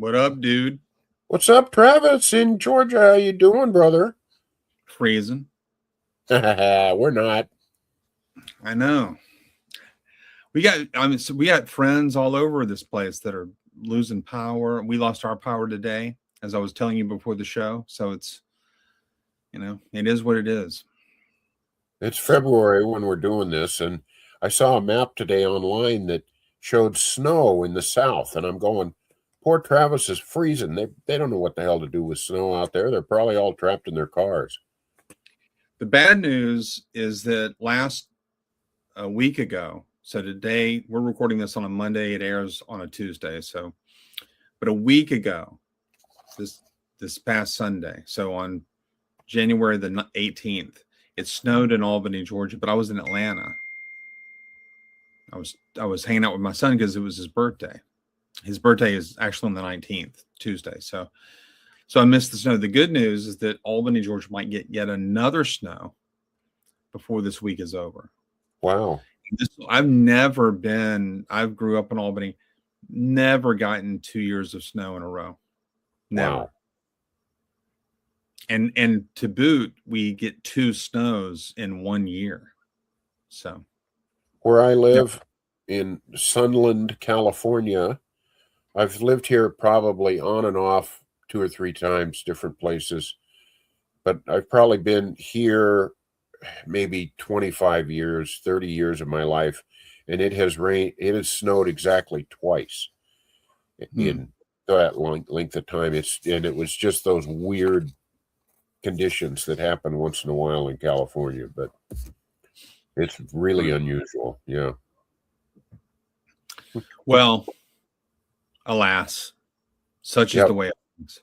What up, dude? What's up, Travis in Georgia? How you doing, brother? Freezing. We're not. I know. We got friends all over this place that are losing power. We lost our power today, as I was telling you before the show. So it's, it is what it is. It's February when we're doing this, and I saw a map today online that showed snow in the south, and I'm going, poor Travis is freezing. They don't know what the hell to do with snow out there. They're probably all trapped in their cars. The bad news is that a week ago, so today we're recording this on a Monday, it airs on a Tuesday. So, but a week ago, this past Sunday, so on January the 18th, it snowed in Albany, Georgia, but I was in Atlanta. I was hanging out with my son because it was his birthday. His birthday is actually on the 19th, Tuesday. So I missed the snow. The good news is that Albany, Georgia might get yet another snow before this week is over. Wow. I grew up in Albany, never gotten 2 years of snow in a row. Never. Wow. And to boot, we get 2 snows in 1 year. So where I live in Sunland, California, I've lived here probably on and off 2 or 3 times, different places, but I've probably been here maybe 25 years, 30 years of my life, and it has snowed exactly twice in that length of time. It was just those weird conditions that happen once in a while in California, but it's really unusual. Yeah. Well, alas, such is the way it is.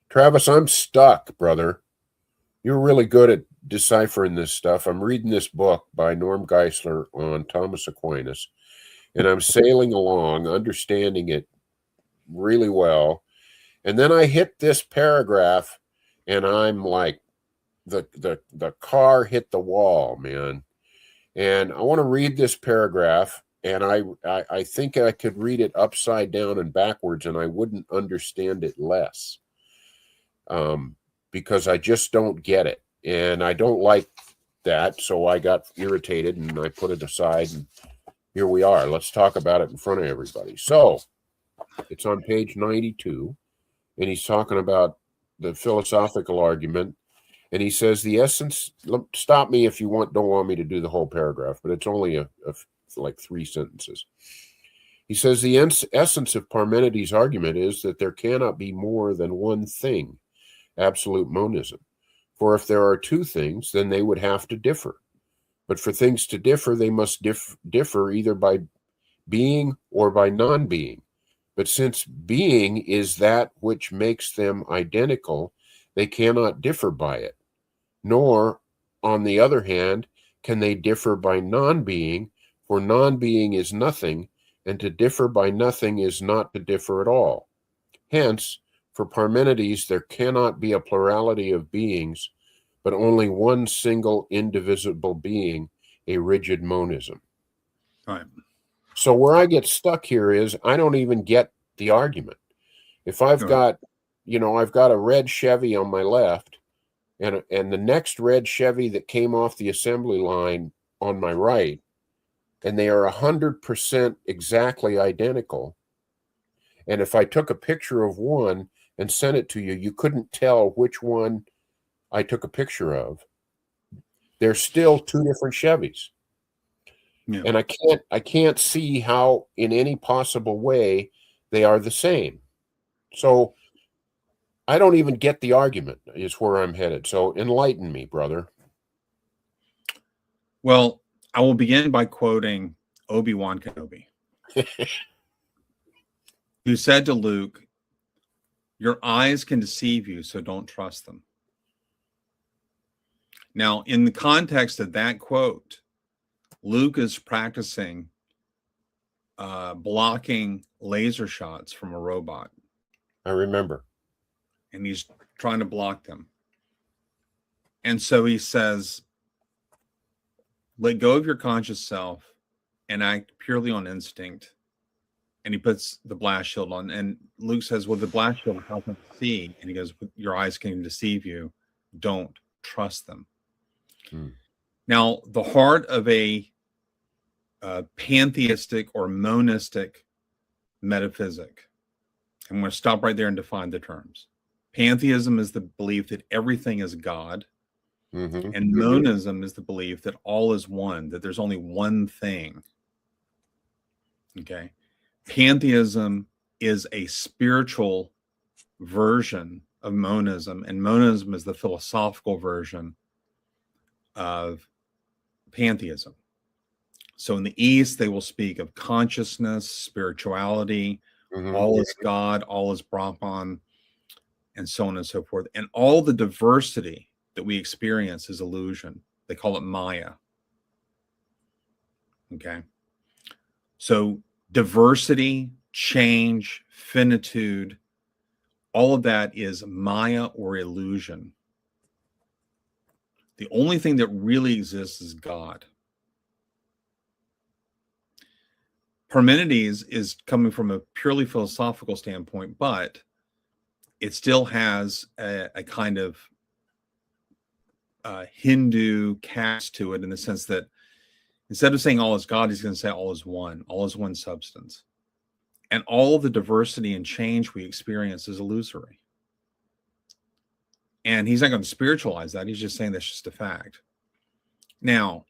Travis, I'm stuck, brother. You're really good at deciphering this stuff. I'm reading this book by Norm Geisler on Thomas Aquinas, and I'm sailing along, understanding it really well. And then I hit this paragraph, and I'm like, the car hit the wall, man. And I want to read this paragraph, and I think I could read it upside down and backwards, and I wouldn't understand it less, because I just don't get it. And I don't like that, so I got irritated, and I put it aside, and here we are. Let's talk about it in front of everybody. So it's on page 92, and he's talking about the philosophical argument. And he says the essence, stop me if you don't want me to do the whole paragraph, but it's only like 3 sentences. He says the essence of Parmenides' argument is that there cannot be more than one thing, absolute monism. For if there are 2 things, then they would have to differ. But for things to differ, they must differ either by being or by non-being. But since being is that which makes them identical, they cannot differ by it. Nor, on the other hand, can they differ by non-being, for non-being is nothing, and to differ by nothing is not to differ at all. Hence, for Parmenides, there cannot be a plurality of beings, but only one single indivisible being, a rigid monism. Right. So where I get stuck here is I don't even get the argument. If I've got a red Chevy on my left, and the next red Chevy that came off the assembly line on my right, and they are 100% exactly identical. And if I took a picture of one and sent it to you, you couldn't tell which one I took a picture of. They're still 2 different Chevys. Yeah. And I can't see how in any possible way they are the same. So I don't even get the argument is where I'm headed. So enlighten me, brother. Well, I will begin by quoting Obi-Wan Kenobi, who said to Luke, "Your eyes can deceive you, so don't trust them." Now, in the context of that quote, Luke is practicing blocking laser shots from a robot. I remember. And he's trying to block them. And so he says, let go of your conscious self and act purely on instinct and he puts the blast shield on. And Luke says, well, the blast shield helps him see. And he goes, your eyes can deceive you. Don't trust them. Now, the heart of a pantheistic or monistic metaphysic, I'm going to stop right there and define the terms. Pantheism is the belief that everything is God. And monism is the belief that all is one, that there's only one thing. Okay. Pantheism is a spiritual version of monism, and monism is the philosophical version of pantheism. So in the East, they will speak of consciousness, spirituality, all is God, all is Brahman, and so on and so forth. And all the diversity that we experience is illusion. They call it Maya. Okay. So diversity, change, finitude, all of that is Maya or illusion. The only thing that really exists is God. Parmenides is coming from a purely philosophical standpoint, but it still has a kind of Hindu cast to it, in the sense that instead of saying all is God, he's going to say all is one substance. And all the diversity and change we experience is illusory. And he's not going to spiritualize that. He's just saying that's just a fact. Now,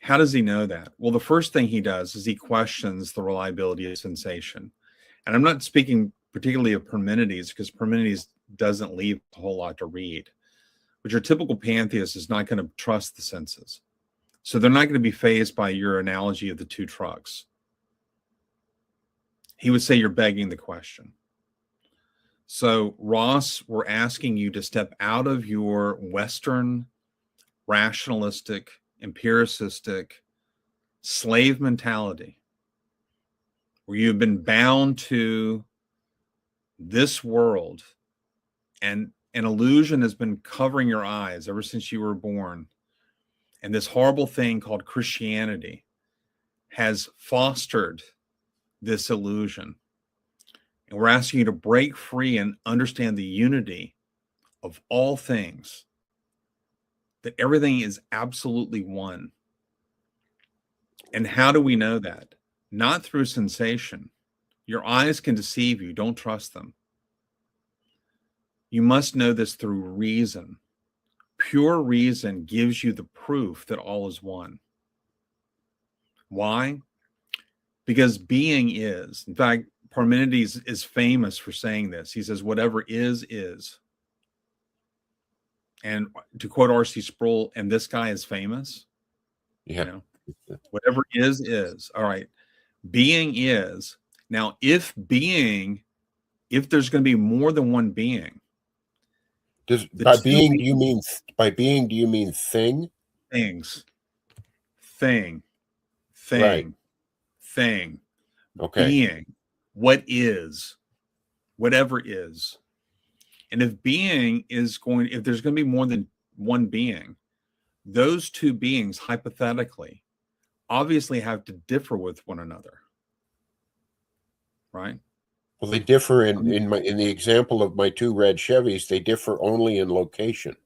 how does he know that? Well, the first thing he does is he questions the reliability of sensation. And I'm not speaking particularly of Parmenides, because Parmenides doesn't leave a whole lot to read. But your typical pantheist is not going to trust the senses. So they're not going to be fazed by your analogy of the two trucks. He would say you're begging the question. So, Ross, we're asking you to step out of your Western, rationalistic, empiricistic, slave mentality, where you've been bound to this world, and an illusion has been covering your eyes ever since you were born. And this horrible thing called Christianity has fostered this illusion. And we're asking you to break free and understand the unity of all things, that everything is absolutely one. And how do we know that? Not through sensation. Your eyes can deceive you. Don't trust them. You must know this through reason. Pure reason gives you the proof that all is one. Why? Because being is. In fact, Parmenides is famous for saying this. He says, whatever is. And to quote R.C. Sproul, and this guy is famous. Yeah. You know, whatever is. All right. Being is. Now, if there's going to be more than one being. By being, do you mean thing? Things. Thing. Right. Thing. Okay. Being. What is. Whatever is. And if there's going to be more than one being, those two beings hypothetically obviously have to differ with one another. Right? Well, they differ in the example of my two red Chevys, they differ only in location.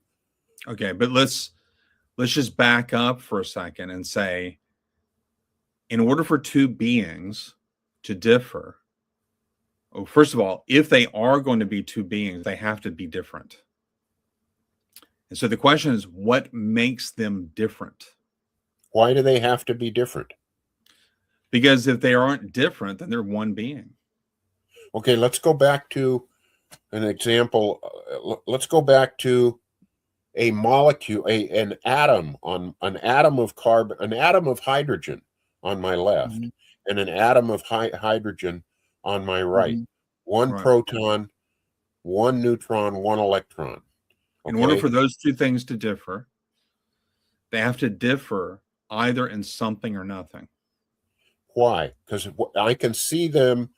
Okay, but let's just back up for a second and say, in order for two beings to differ, first of all, if they are going to be two beings, they have to be different. And so the question is, what makes them different? Why do they have to be different? Because if they aren't different, then they're one being. Okay, let's go back to an example. Let's go back to a molecule, an atom of carbon, an atom of hydrogen on my left, and an atom of hydrogen on my right. One proton, one neutron, one electron. Okay? In order for those two things to differ, they have to differ either in something or nothing. Why? Because I can see them.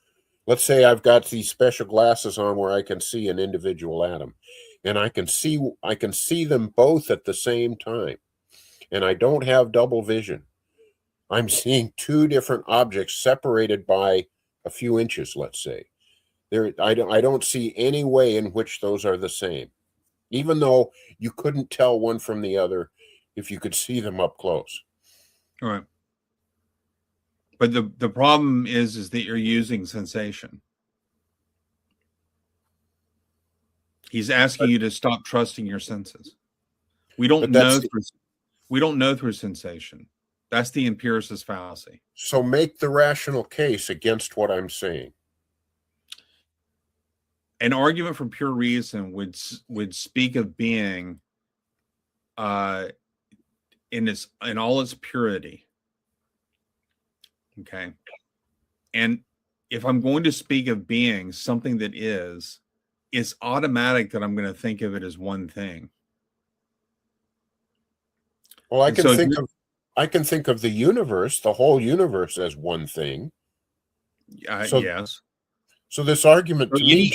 Let's say I've got these special glasses on where I can see an individual atom, and I can see them both at the same time, and I don't have double vision. I'm seeing two different objects separated by a few inches, let's say. I don't see any way in which those are the same, even though you couldn't tell one from the other if you could see them up close. All right. But the problem is that you're using sensation. He's asking you to stop trusting your senses. We don't know through sensation. That's the empiricist fallacy. So make the rational case against what I'm saying. An argument for pure reason would speak of being in all its purity. Okay. And if I'm going to speak of being something that is, it's automatic that I'm going to think of it as one thing. Well, I can think of the universe, the whole universe, as one thing. Yes. So this argument to me,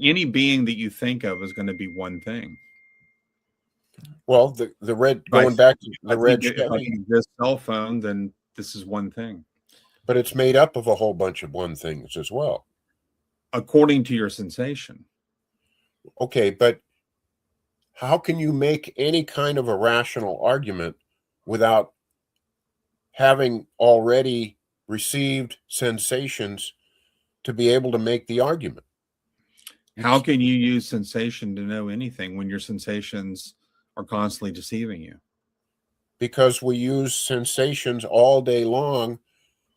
any being that you think of is going to be one thing. Well, the red, going back to the red Chevy. If I think this cell phone, then this is one thing. But it's made up of a whole bunch of one things as well, according to your sensation. Okay, but how can you make any kind of a rational argument without having already received sensations to be able to make the argument? How can you use sensation to know anything when your sensations are constantly deceiving you? Because we use sensations all day long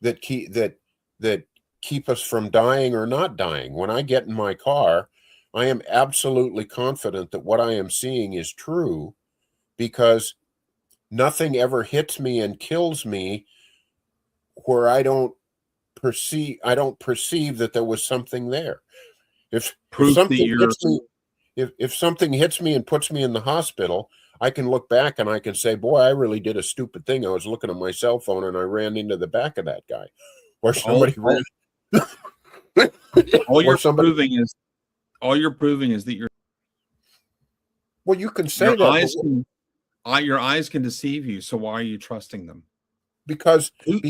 that keep us from dying or not dying. When I get in my car, I am absolutely confident that what I am seeing is true, because nothing ever hits me and kills me where I don't perceive that there was something there. If something hits me and puts me in the hospital, I can look back and I can say, boy, I really did a stupid thing. I was looking at my cell phone and I ran into the back of that guy. Or somebody ran. All you're proving is that you're. Well, you can say that. Your eyes can deceive you. So why are you trusting them? Because who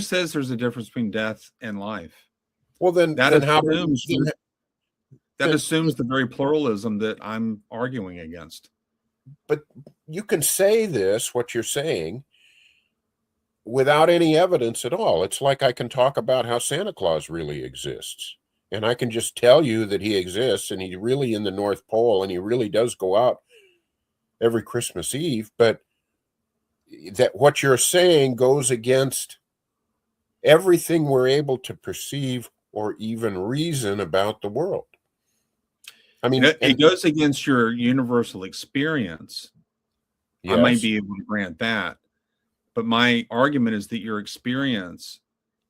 says there's a difference between death and life? Well, then that assumes the very pluralism that I'm arguing against. But you can say this, what you're saying, without any evidence at all. It's like I can talk about how Santa Claus really exists. And I can just tell you that he exists and he's really in the North Pole and he really does go out every Christmas Eve. But that what you're saying goes against everything we're able to perceive or even reason about the world. I mean, it goes against your universal experience. Yes. I might be able to grant that. But my argument is that your experience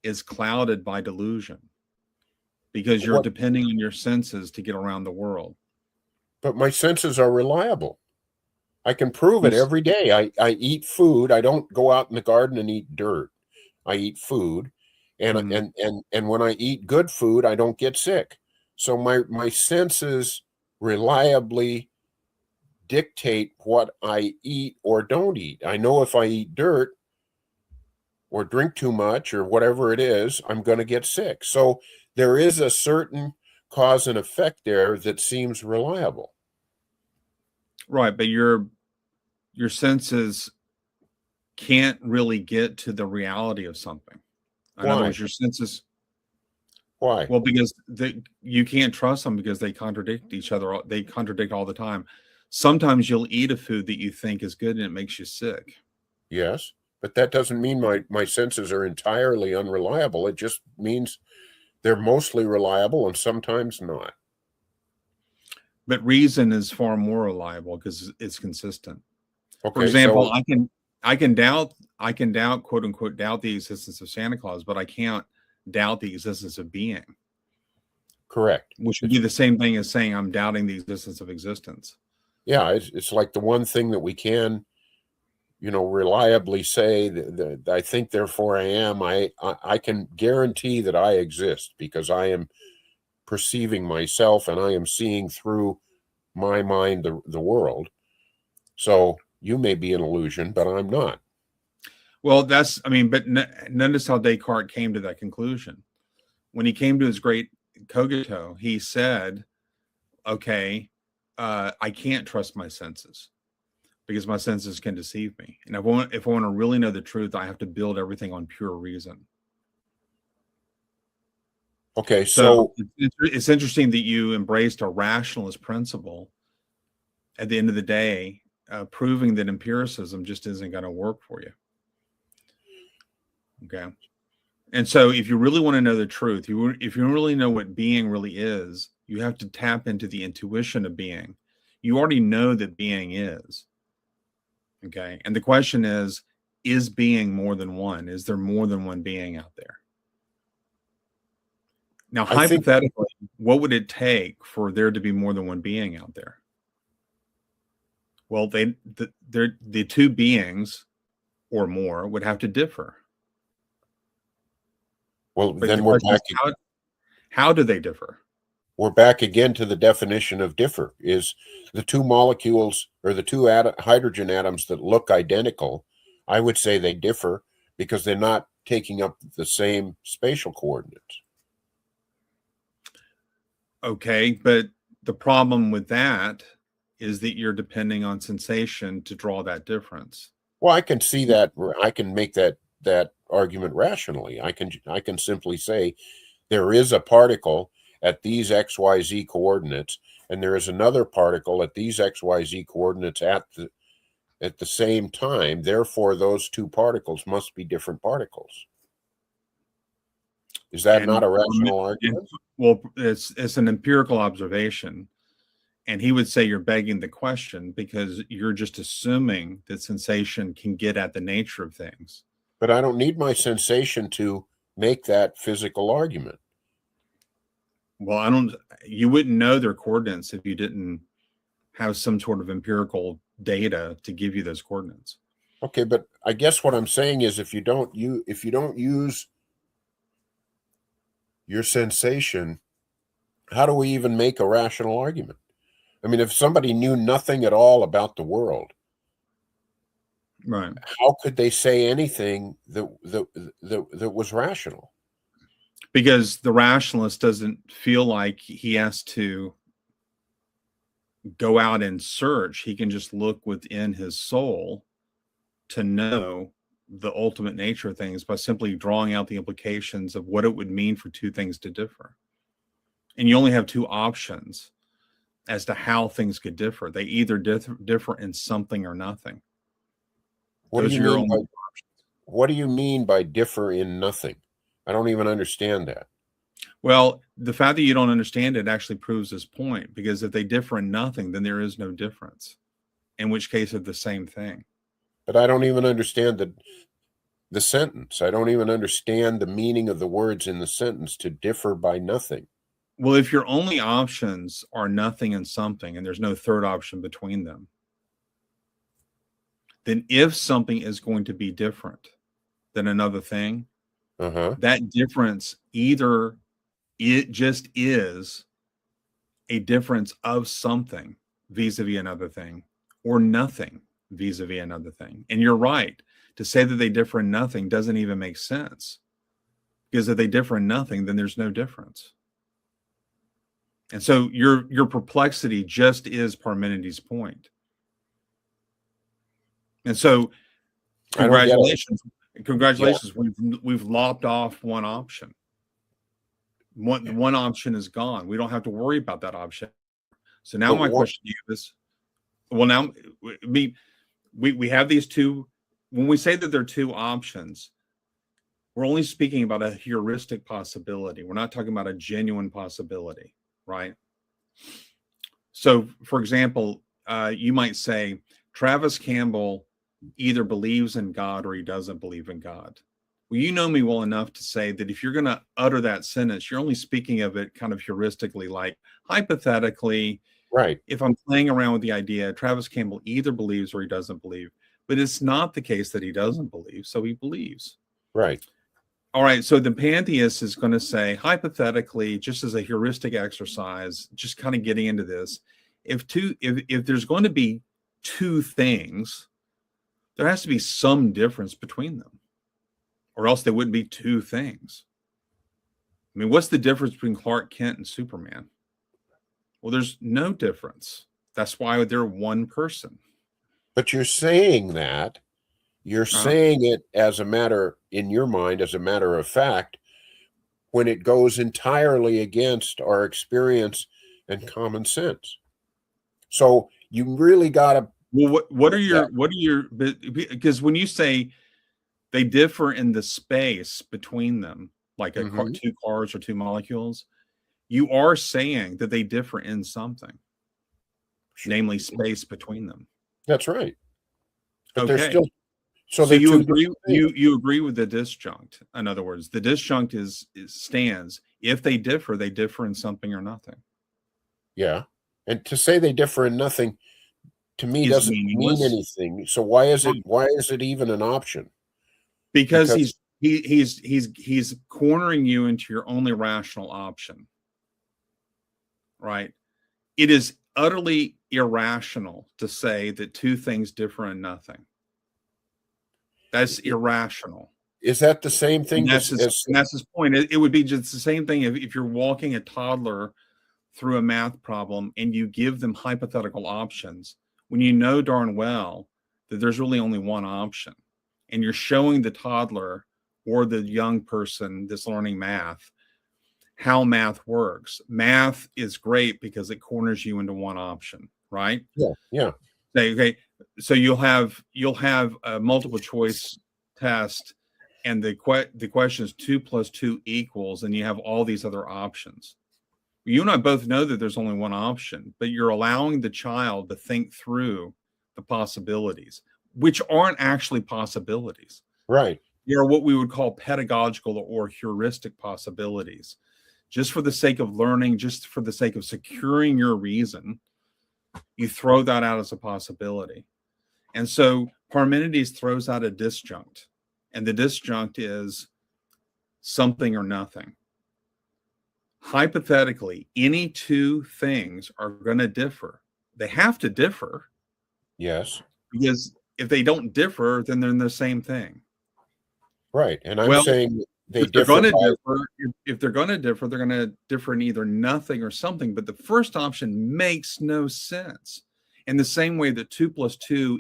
is clouded by delusion because you're depending on your senses to get around the world. But my senses are reliable. I can prove it every day. I eat food. I don't go out in the garden and eat dirt. I eat food. And when I eat good food, I don't get sick. So my senses reliably dictate what I eat or don't eat. I know if I eat dirt or drink too much or whatever it is, I'm going to get sick. So there is a certain cause and effect there that seems reliable. Right, but your senses can't really get to the reality of something. In other words, your senses. Why? Well, because you can't trust them because they contradict each other. They contradict all the time. Sometimes you'll eat a food that you think is good and it makes you sick. Yes, but that doesn't mean my senses are entirely unreliable. It just means they're mostly reliable and sometimes not. But reason is far more reliable because it's consistent. Okay, for example, I can doubt, quote unquote, doubt the existence of Santa Claus, but I can't doubt the existence of being. Correct. Which would be the same thing as saying I'm doubting the existence of existence. Yeah, it's like the one thing that we can, reliably say that I think, therefore I am. I can guarantee that I exist because I am perceiving myself and I am seeing through my mind the world. So you may be an illusion, but I'm not. Well, I mean, but notice how Descartes came to that conclusion. When he came to his great cogito, he said, okay, I can't trust my senses because my senses can deceive me. And if I want to really know the truth, I have to build everything on pure reason. Okay, so it's interesting that you embraced a rationalist principle at the end of the day, proving that empiricism just isn't going to work for you. Okay. And so if you really want to know the truth, if you really know what being really is, you have to tap into the intuition of being. You already know that being is. Okay. And the question is being more than one? Is there more than one being out there? Now, hypothetically, what would it take for there to be more than one being out there? Well, the two beings or more would have to differ. Well, but then we're back. How do they differ? We're back again to the definition of differ. Is the two molecules or the two hydrogen atoms that look identical, I would say they differ because they're not taking up the same spatial coordinates. Okay, but the problem with that is that you're depending on sensation to draw that difference. Well, I can see that. I can make that argument rationally. I can simply say there is a particle at these XYZ coordinates, and there is another particle at these XYZ coordinates at the same time. Therefore, those two particles must be different particles. Is that not a rational argument? Well, it's an empirical observation. And he would say you're begging the question because you're just assuming that sensation can get at the nature of things. But I don't need my sensation to make that physical argument. Well, you wouldn't know their coordinates if you didn't have some sort of empirical data to give you those coordinates. Okay, but I guess what I'm saying is if you don't use your sensation, how do we even make a rational argument? I mean, if somebody knew nothing at all about the world, right, how could they say anything that was rational? Because the rationalist doesn't feel like he has to go out and search. He can just look within his soul to know the ultimate nature of things by simply drawing out the implications of what it would mean for two things to differ. And you only have two options as to how things could differ. They either differ in something or nothing. What do you mean by differ in nothing? I don't even understand that. Well, the fact that you don't understand it actually proves this point, because if they differ in nothing, then there is no difference, in which case they're the same thing. But I don't even understand the sentence. I don't even understand the meaning of the words in the sentence, to differ by nothing. Well, if your only options are nothing and something, and there's no third option between them, then if something is going to be different than another thing, that difference, either it just is a difference of something vis-a-vis another thing, or nothing vis-a-vis another thing. And you're right. To say that they differ in nothing doesn't even make sense, because if they differ in nothing, then there's no difference. And so your perplexity just is Parmenides' point. And so congratulations. Yeah. We've lopped off one option. One option is gone. We don't have to worry about that option. So now my question to you is, well, now we have these two. When we say that there are two options, we're only speaking about a heuristic possibility. We're not talking about a genuine possibility, right? So, for example, you might say Travis Campbell either believes in God or he doesn't believe in God. Well, you know me well enough to say that if you're going to utter that sentence, you're only speaking of it kind of heuristically, like hypothetically, right? If I'm playing around with the idea, Travis Campbell either believes or he doesn't believe, but it's not the case that he doesn't believe, so he believes. Right. All right, so the pantheist is going to say, hypothetically, just as a heuristic exercise, just kind of getting into this, if there's going to be two things, There has to be some difference between them, or else they wouldn't be two things. I mean, what's the difference between Clark Kent and Superman? Well, there's no difference. That's why they're one person. But you're saying that, you're saying it as a matter, in your mind, as a matter of fact, when it goes entirely against our experience and common sense. So you really got to. Well, what are your, because when you say they differ in the space between them, like two cars or two molecules, you are saying that they differ in something, namely space between them. That's right. But okay. They're still, so you agree with the disjunct. In other words, the disjunct stands. If they differ in something or nothing. Yeah. And to say they differ in nothing, to me, doesn't mean anything. So why is it even an option? Because he's cornering you into your only rational option. Right? It is utterly irrational to say that two things differ in nothing. That's irrational. Is that the same thing? And that's his point. It would be just the same thing if you're walking a toddler through a math problem and you give them hypothetical options when you know darn well that there's really only one option, and you're showing the toddler or the young person that's learning math how math works. Math is great because it corners you into one option, right? Yeah. Okay. So you'll have a multiple choice test, and the question is 2 + 2 =, and you have all these other options. You and I both know that there's only one option, but you're allowing the child to think through the possibilities, which aren't actually possibilities. Right. They're what we would call pedagogical or heuristic possibilities. Just for the sake of learning, just for the sake of securing your reason, you throw that out as a possibility. And so Parmenides throws out a disjunct, and the disjunct is something or nothing. Hypothetically, any two things are going to differ. They have to differ. Yes. Because if they don't differ, then they're in the same thing. Right. And I'm saying if they're going to differ, they're going to differ in either nothing or something. But the first option makes no sense. In the same way that 2 + 2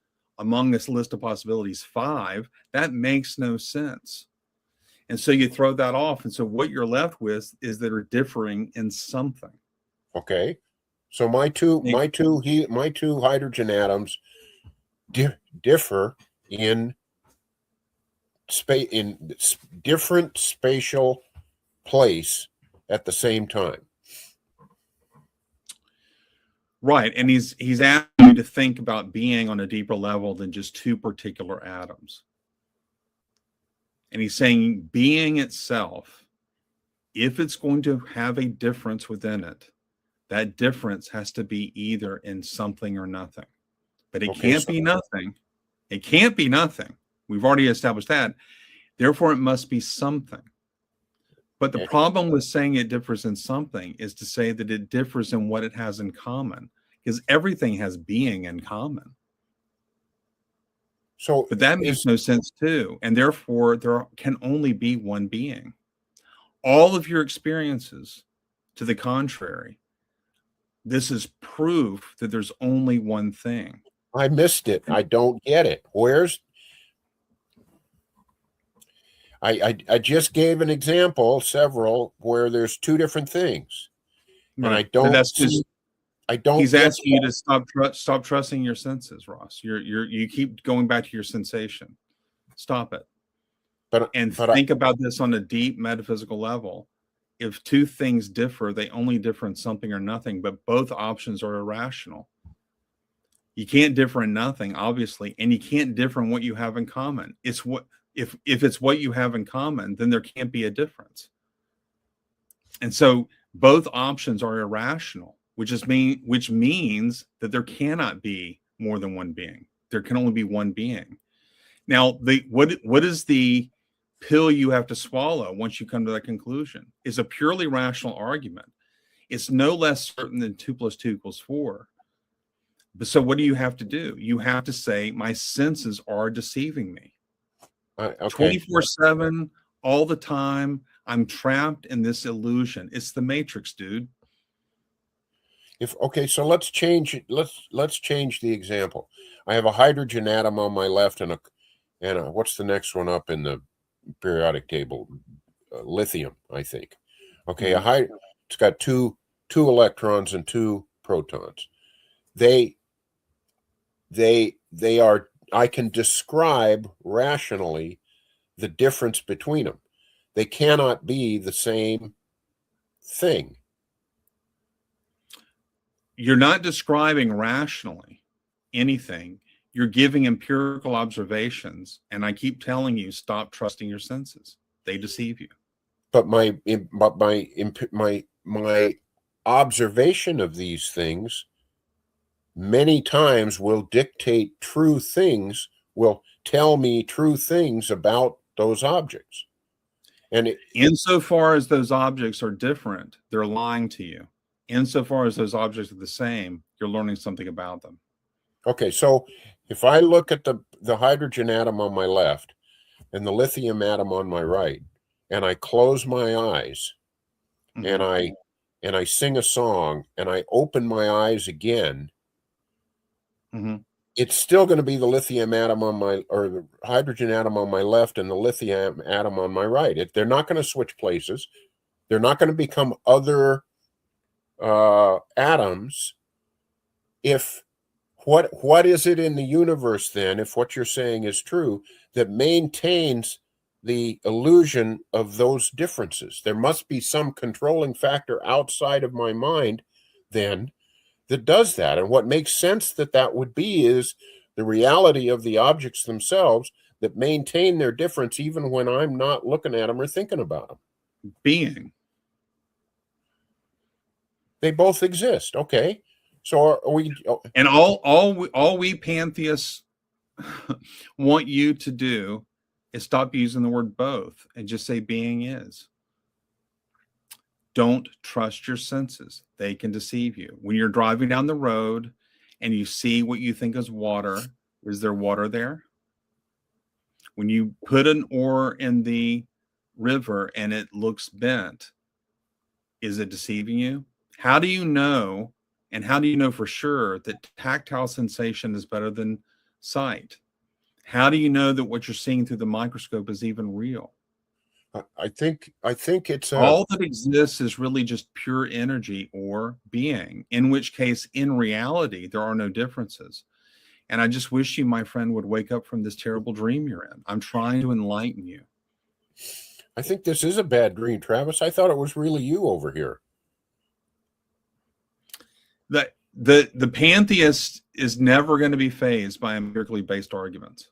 =, among this list of possibilities, 5, that makes no sense. And so you throw that off. And so what you're left with is that are differing in something. Okay. So my two hydrogen atoms differ in space, in different spatial place at the same time. Right. And he's asking you to think about being on a deeper level than just two particular atoms. And he's saying being itself, if it's going to have a difference within it, that difference has to be either in something or nothing. But it can't be nothing. It can't be nothing. We've already established that. Therefore, it must be something. But the problem with saying it differs in something is to say that it differs in what it has in common, because everything has being in common. So, but that makes no sense too. And therefore, there can only be one being. All of your experiences to the contrary, this is proof that there's only one thing. I missed it. I don't get it. I just gave an example, several, where there's two different things. Right. And I don't. That's just. I don't. He's asking you to stop trusting your senses, Ross. You keep going back to your sensation. Stop it. Think about this on a deep metaphysical level. If two things differ, they only differ in something or nothing, but both options are irrational. You can't differ in nothing, obviously, and you can't differ in what you have in common. It's what if it's what you have in common, then there can't be a difference. And so both options are irrational, which means that there cannot be more than one being. There can only be one being. Now, what is the pill you have to swallow once you come to that conclusion? Is a purely rational argument. It's no less certain than 2 + 2 = 4. So what do you have to do? You have to say, my senses are deceiving me. Okay. 24/7, all the time. I'm trapped in this illusion. It's the Matrix, dude. Okay, so let's change it. Let's change the example. I have a hydrogen atom on my left and a what's the next one up in the periodic table? Lithium, I think. Okay, it's got two electrons and 2 protons. They are, I can describe rationally the difference between them. They cannot be the same thing. You're not describing rationally anything. You're giving empirical observations, and I keep telling you, stop trusting your senses. They deceive you. But my observation of these things many times will dictate true things, will tell me true things about those objects. And insofar as those objects are different, they're lying to you. Insofar as those objects are the same, you're learning something about them. Okay, so if I look at the hydrogen atom on my left and the lithium atom on my right, and I close my eyes, and I sing a song, and I open my eyes again, it's still going to be the lithium atom or the hydrogen atom on my left and the lithium atom on my right. They're not going to switch places. They're not going to become other atoms. What is it in the universe then, if what you're saying is true, that maintains the illusion of those differences? There must be some controlling factor outside of my mind then that does that. And what makes sense that would be is the reality of the objects themselves that maintain their difference even when I'm not looking at them or thinking about them. Being. They both exist. Okay. So are we? And all we pantheists want you to do is stop using the word both and just say being is. Don't trust your senses. They can deceive you. When you're driving down the road and you see what you think is water, is there water there? When you put an oar in the river and it looks bent, is it deceiving you? How do you know? And how do you know for sure that tactile sensation is better than sight? How do you know that what you're seeing through the microscope is even real? I think it's all that exists is really just pure energy or being, in which case, in reality, there are no differences. And I just wish you, my friend, would wake up from this terrible dream you're in. I'm trying to enlighten you. I think this is a bad dream, Travis. I thought it was really you over here. The pantheist is never going to be fazed by empirically based arguments.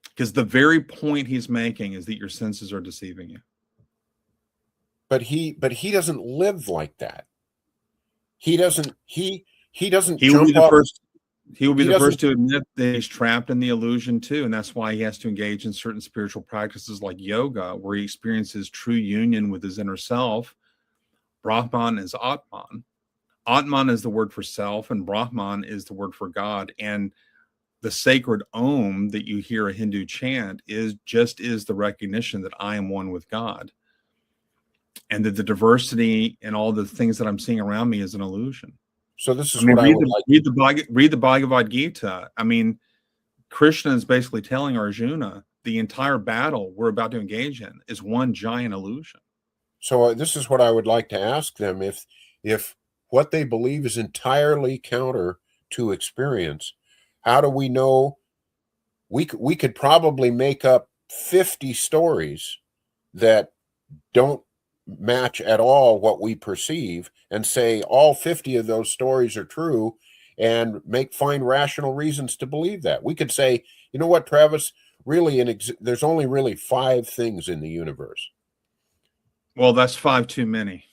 Because the very point he's making is that your senses are deceiving you. But he doesn't live like that. He doesn't jump up. He will be the first to admit that he's trapped in the illusion too. And that's why he has to engage in certain spiritual practices like yoga, where he experiences true union with his inner self. Brahman is Atman. Atman is the word for self, and Brahman is the word for God. And the sacred Om that you hear a Hindu chant is the recognition that I am one with God, and that the diversity and all the things that I'm seeing around me is an illusion. So this is what I would like. Read the Bhagavad Gita. I mean, Krishna is basically telling Arjuna the entire battle we're about to engage in is one giant illusion. So this is what I would like to ask them: if what they believe is entirely counter to experience, how do we know? We could probably make up 50 stories that don't match at all what we perceive and say all 50 of those stories are true and find rational reasons to believe that. We could say, you know what, Travis, really there's only really 5 things in the universe. Well, that's 5 too many,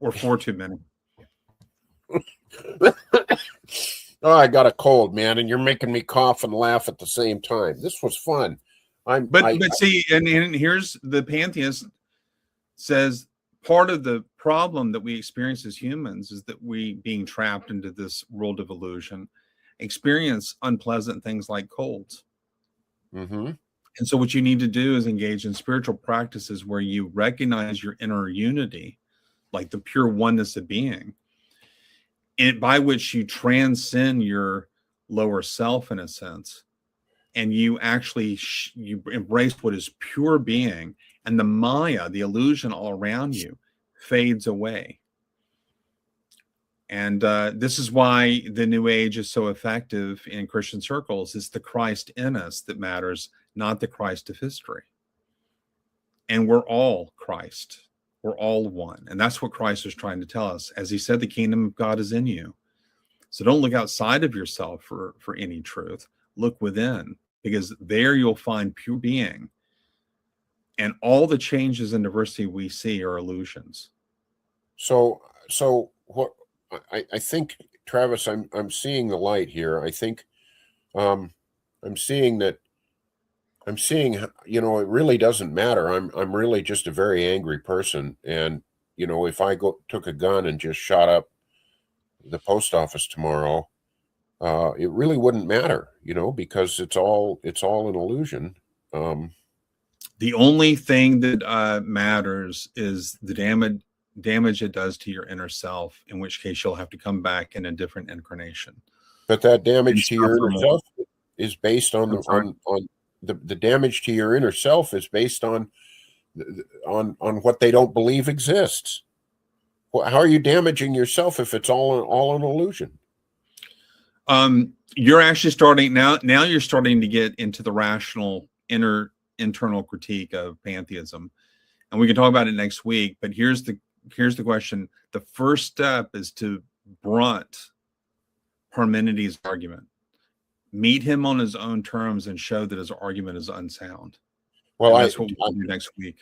or 4 too many. Oh, I got a cold, man, and you're making me cough and laugh at the same time. This was fun. But see, and here's the pantheist says part of the problem that we experience as humans is that we, being trapped into this world of illusion, experience unpleasant things like colds. Mm-hmm. And so what you need to do is engage in spiritual practices where you recognize your inner unity, like the pure oneness of being, and by which you transcend your lower self in a sense, and you actually you embrace what is pure being, and the Maya, the illusion all around you, fades away. And this is why the New Age is so effective in Christian circles. It's the Christ in us that matters, not the Christ of history. And we're all Christ. We're all one. And that's what Christ is trying to tell us. As he said, the kingdom of God is in you. So don't look outside of yourself for any truth. Look within, because there you'll find pure being. And all the changes and diversity we see are illusions. So what I think, Travis, I'm seeing the light here. I think I'm seeing, you know, it really doesn't matter. I'm really just a very angry person. And, you know, if I took a gun and just shot up the post office tomorrow, it really wouldn't matter, you know, because it's all an illusion. The only thing that matters is the damage it does to your inner self, in which case you'll have to come back in a different incarnation. But that damage to your inner self is based on the damage to your inner self is based on what they don't believe exists. Well, how are you damaging yourself if it's all an illusion? You're actually starting now you're starting to get into the rational internal critique of pantheism, and we can talk about it next week. But here's the question. The first step is to brunt Parmenides' argument, meet him on his own terms, and show that his argument is unsound. Well, that's what we'll do next week.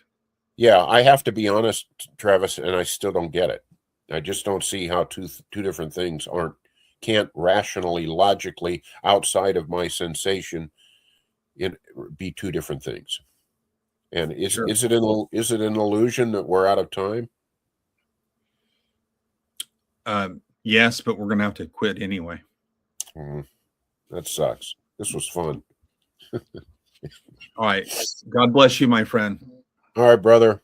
Yeah, I have to be honest, Travis, and I still don't get it. I just don't see how two different things can't rationally, logically, outside of my sensation, be two different things. And is it an illusion that we're out of time? Yes, but we're gonna have to quit anyway. That sucks. This was fun. All right. God bless you, my friend. All right, brother.